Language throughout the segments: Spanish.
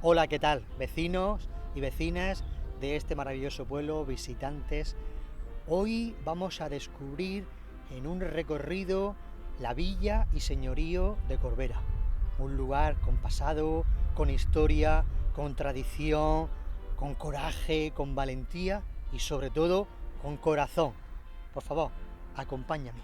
Hola, ¿qué tal? Vecinos y vecinas de este maravilloso pueblo, visitantes. Hoy vamos a descubrir en un recorrido la villa y señorío de Corbera. Un lugar con pasado, con historia, con tradición, con coraje, con valentía y sobre todo con corazón. Por favor, acompáñame.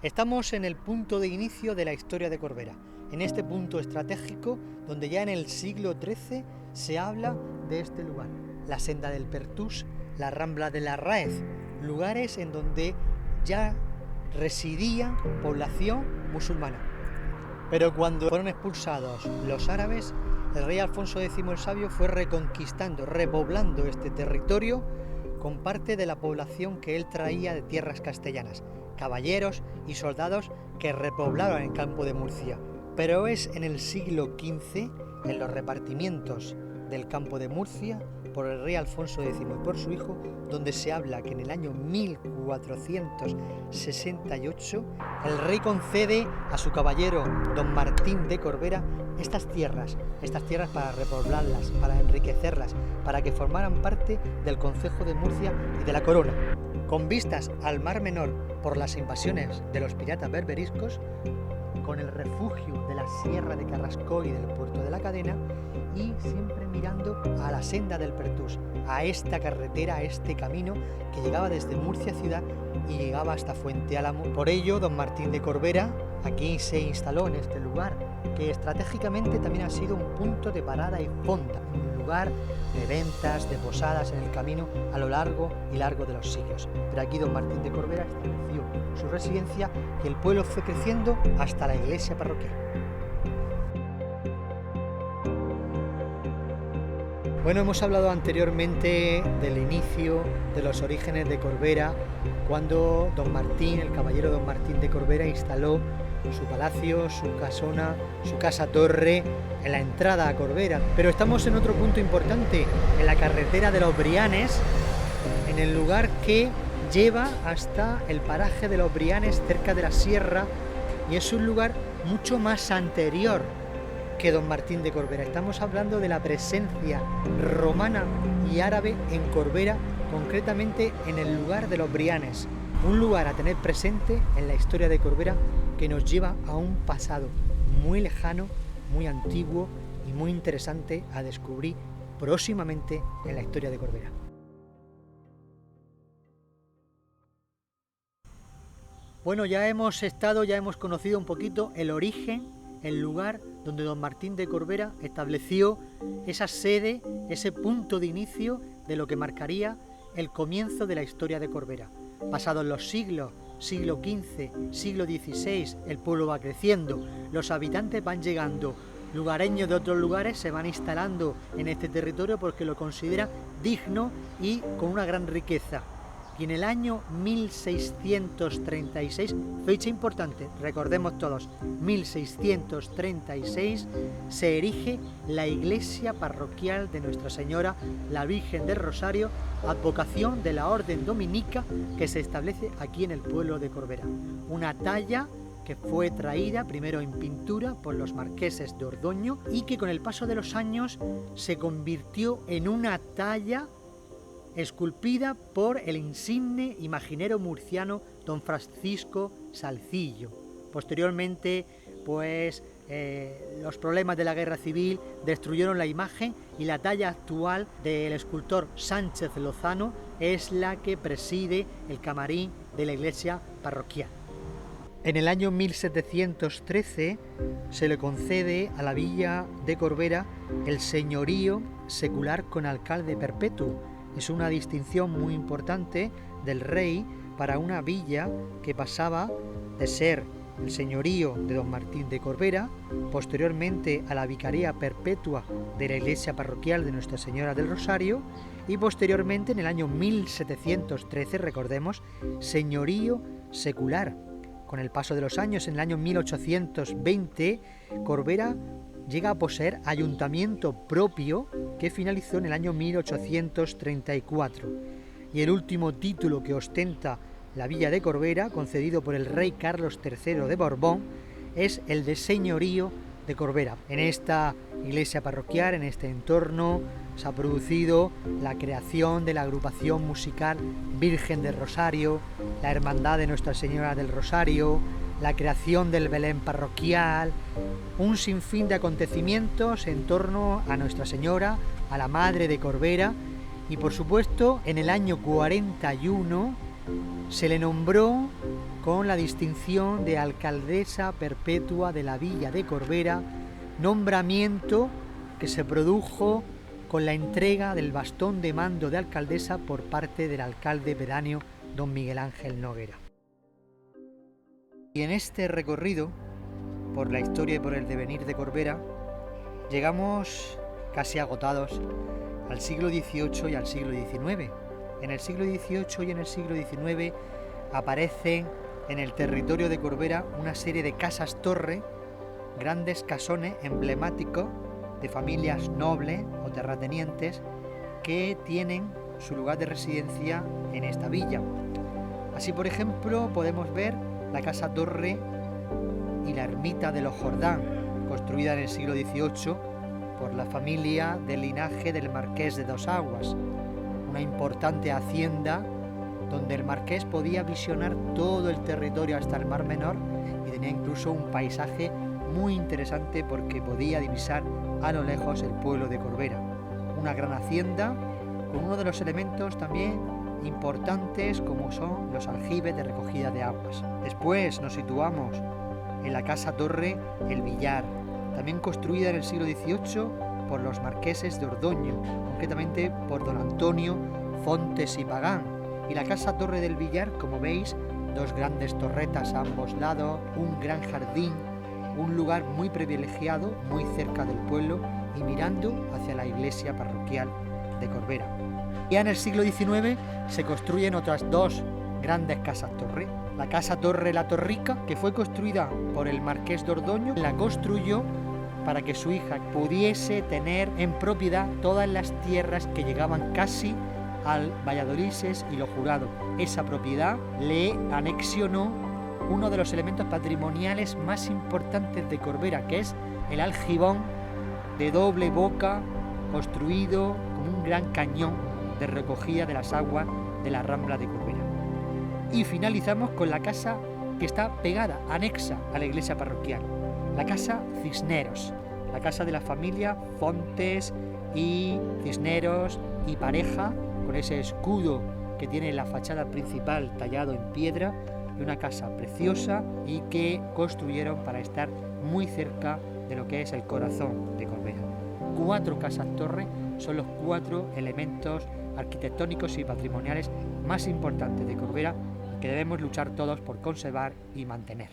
Estamos en el punto de inicio de la historia de Corbera, en este punto estratégico donde ya en el siglo XIII se habla de este lugar, la senda del Pertús, la rambla de la Ráez, lugares en donde ya residía población musulmana. Pero cuando fueron expulsados los árabes, el rey Alfonso X el Sabio fue reconquistando, repoblando este territorio con parte de la población que él traía de tierras castellanas, caballeros y soldados que repoblaron el campo de Murcia. Pero es en el siglo XV, en los repartimientos del campo de Murcia, por el rey Alfonso X y por su hijo, donde se habla que en el año 1468 el rey concede a su caballero don Martín de Corbera estas tierras para repoblarlas, para enriquecerlas, para que formaran parte del concejo de Murcia y de la corona. Con vistas al Mar Menor por las invasiones de los piratas berberiscos, con el refugio de la Sierra de Carrascoy y del puerto de la Cadena, y siempre mirando a la senda del Pertús, a esta carretera, a este camino que llegaba desde Murcia ciudad y llegaba hasta Fuente Álamo. Por ello, don Martín de Corbera aquí se instaló en este lugar, que estratégicamente también ha sido un punto de parada y fonda, un lugar de ventas, de posadas en el camino a lo largo y largo de los siglos. Pero aquí don Martín de Corbera estableció su residencia y el pueblo fue creciendo hasta la iglesia parroquial. Bueno, hemos hablado anteriormente del inicio, de los orígenes de Corbera, cuando don Martín, el caballero don Martín de Corbera, instaló su palacio, su casona, su casa-torre en la entrada a Corbera. Pero estamos en otro punto importante, en la carretera de los Brianes, en el lugar que lleva hasta el paraje de los Brianes, cerca de la sierra, y es un lugar mucho más anterior que don Martín de Corbera. Estamos hablando de la presencia romana y árabe en Corbera, concretamente en el lugar de los Brianes, un lugar a tener presente en la historia de Corbera que nos lleva a un pasado muy lejano, muy antiguo y muy interesante a descubrir próximamente en la historia de Corbera. Bueno, ya hemos conocido un poquito el origen, el lugar donde don Martín de Corbera estableció esa sede, ese punto de inicio de lo que marcaría el comienzo de la historia de Corbera. Pasados los siglos, siglo XV, siglo XVI, el pueblo va creciendo, los habitantes van llegando, lugareños de otros lugares se van instalando en este territorio porque lo considera digno y con una gran riqueza. Y en el año 1636, fecha importante, recordemos todos, 1636, se erige la iglesia parroquial de Nuestra Señora, la Virgen del Rosario, advocación de la Orden Dominica que se establece aquí en el pueblo de Corbera. Una talla que fue traída primero en pintura por los marqueses de Ordoño y que con el paso de los años se convirtió en una talla esculpida por el insigne imaginero murciano don Francisco Salcillo. Posteriormente, los problemas de la guerra civil destruyeron la imagen y la talla actual del escultor Sánchez Lozano es la que preside el camarín de la iglesia parroquial. En el año 1713 se le concede a la villa de Corbera el señorío secular con alcalde perpetuo. Es una distinción muy importante del rey para una villa que pasaba de ser el señorío de don Martín de Corbera, posteriormente a la vicaría perpetua de la iglesia parroquial de Nuestra Señora del Rosario y posteriormente en el año 1713, recordemos, señorío secular. Con el paso de los años, en el año 1820, Corbera llega a poseer ayuntamiento propio que finalizó en el año 1834. Y el último título que ostenta la villa de Corbera, concedido por el rey Carlos III de Borbón, es el de señorío de Corbera. En esta iglesia parroquial, en este entorno, se ha producido la creación de la agrupación musical Virgen del Rosario, la Hermandad de Nuestra Señora del Rosario, la creación del Belén parroquial, un sinfín de acontecimientos en torno a Nuestra Señora, a la Madre de Corbera, y por supuesto en el año 41 se le nombró con la distinción de alcaldesa perpetua de la villa de Corbera, nombramiento que se produjo con la entrega del bastón de mando de alcaldesa por parte del alcalde pedáneo don Miguel Ángel Noguera. Y en este recorrido por la historia y por el devenir de Corbera llegamos casi agotados al siglo XVIII y al siglo XIX. En el siglo XVIII y en el siglo XIX aparecen en el territorio de Corbera una serie de casas-torre, grandes casones emblemáticos de familias nobles o terratenientes que tienen su lugar de residencia en esta villa. Así, por ejemplo, podemos ver la casa-torre y la ermita de los Jordán, construida en el siglo XVIII por la familia del linaje del Marqués de Dos Aguas, una importante hacienda donde el marqués podía visionar todo el territorio hasta el Mar Menor y tenía incluso un paisaje muy interesante porque podía divisar a lo lejos el pueblo de Corbera. Una gran hacienda con uno de los elementos también importantes como son los aljibes de recogida de aguas. Después nos situamos en la casa-torre El Villar, también construida en el siglo XVIII por los marqueses de Ordoño, concretamente por don Antonio Fontes y Pagán. Y la casa-torre del Villar, como veis, dos grandes torretas a ambos lados, un gran jardín, un lugar muy privilegiado, muy cerca del pueblo y mirando hacia la iglesia parroquial de Corbera. Ya en el siglo XIX se construyen otras dos grandes casas-torre. La casa-torre La Torrica, que fue construida por el marqués de Ordoño, la construyó para que su hija pudiese tener en propiedad todas las tierras que llegaban casi al Valladolises y lo Jurado. Esa propiedad le anexionó uno de los elementos patrimoniales más importantes de Corbera, que es el aljibón de doble boca, construido como un gran cañón de recogida de las aguas de la Rambla de Corbera. Y finalizamos con la casa que está pegada, anexa a la iglesia parroquial, la casa Cisneros, la casa de la familia Fontes y Cisneros y Pareja, con ese escudo que tiene la fachada principal tallado en piedra, de una casa preciosa y que construyeron para estar muy cerca de lo que es el corazón de Corbera. 4 casas-torre son los 4 elementos arquitectónicos y patrimoniales más importantes de Corbera y que debemos luchar todos por conservar y mantener.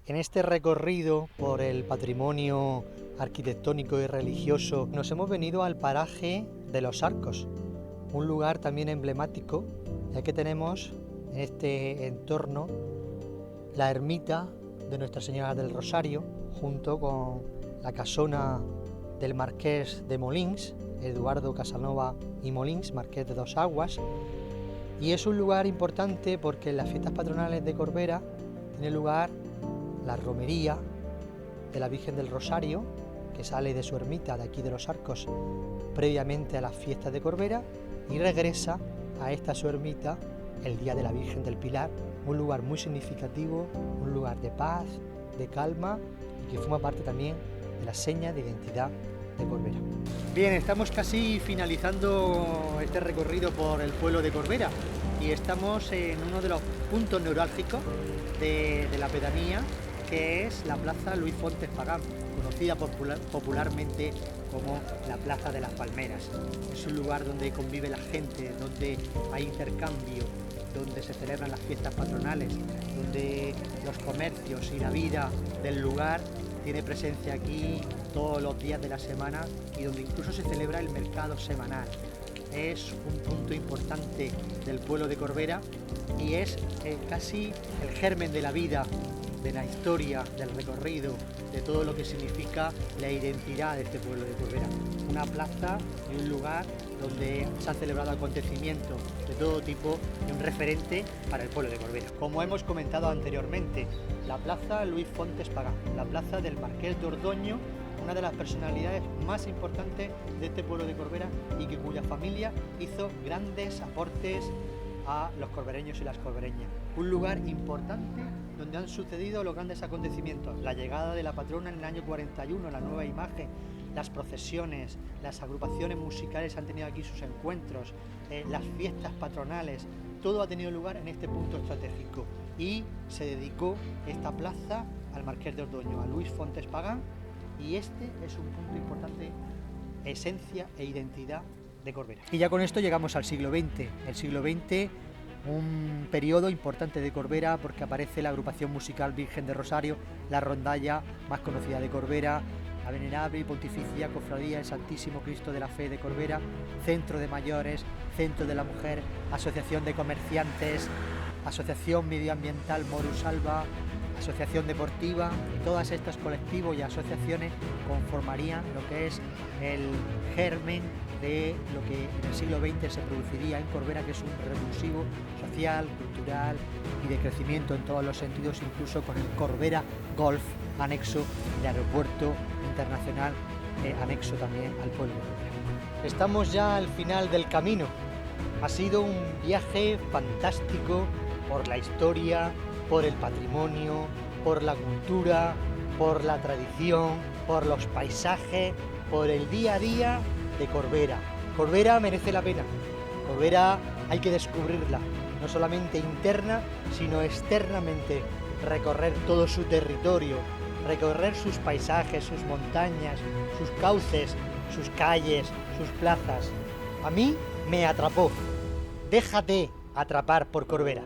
En este recorrido por el patrimonio arquitectónico y religioso nos hemos venido al paraje de Los Arcos, un lugar también emblemático, ya que tenemos en este entorno la ermita de Nuestra Señora del Rosario, junto con la casona del Marqués de Molins, Eduardo Casanova y Molins, Marqués de Dos Aguas, y es un lugar importante porque en las fiestas patronales de Corbera tiene lugar la romería de la Virgen del Rosario, que sale de su ermita de aquí de Los Arcos previamente a las fiestas de Corbera y regresa a esta su ermita el día de la Virgen del Pilar, un lugar muy significativo, un lugar de paz, de calma y que forma parte también de la seña de identidad de Corbera. Bien, estamos casi finalizando este recorrido por el pueblo de Corbera y estamos en uno de los puntos neurálgicos de la pedanía, que es la Plaza Luis Fontes Pagán, conocida popularmente como la Plaza de las Palmeras. Es un lugar donde convive la gente, donde hay intercambio, donde se celebran las fiestas patronales, donde los comercios y la vida del lugar tiene presencia aquí todos los días de la semana y donde incluso se celebra el mercado semanal. Es un punto importante del pueblo de Corbera y es casi el germen de la vida, de la historia, del recorrido, de todo lo que significa la identidad de este pueblo de Corbera. Una plaza y un lugar donde se han celebrado acontecimientos de todo tipo y un referente para el pueblo de Corbera. Como hemos comentado anteriormente, la plaza Luis Fontes Pagán, la plaza del Marqués de Ordoño, una de las personalidades más importantes de este pueblo de Corbera y que cuya familia hizo grandes aportes a los corbereños y las corbereñas. Un lugar importante donde han sucedido los grandes acontecimientos, la llegada de la patrona en el año 41, la nueva imagen, las procesiones, las agrupaciones musicales han tenido aquí sus encuentros, las fiestas patronales, todo ha tenido lugar en este punto estratégico y se dedicó esta plaza al Marqués de Ordoño, a Luis Fontes Pagán, y este es un punto importante, esencia e identidad de Corbera. Y ya con esto llegamos al siglo XX. El siglo XX, un periodo importante de Corbera porque aparece la agrupación musical Virgen de Rosario, la rondalla más conocida de Corbera, la venerable y pontificia Cofradía del Santísimo Cristo de la Fe de Corbera, Centro de Mayores, Centro de la Mujer, Asociación de Comerciantes, Asociación Medioambiental Morusalva, Asociación Deportiva, y todas estas colectivos y asociaciones conformarían lo que es el germen de lo que en el siglo XX se produciría en Corbera, que es un revulsivo social, cultural y de crecimiento en todos los sentidos, incluso con el Corbera Golf anexo, el aeropuerto internacional anexo también al pueblo de Corbera. Estamos ya al final del camino. Ha sido un viaje fantástico por la historia, por el patrimonio, por la cultura, por la tradición, por los paisajes, por el día a día de Corbera. Corbera merece la pena. Corbera hay que descubrirla, no solamente interna, sino externamente. Recorrer todo su territorio, recorrer sus paisajes, sus montañas, sus cauces, sus calles, sus plazas. A mí me atrapó. Déjate atrapar por Corbera.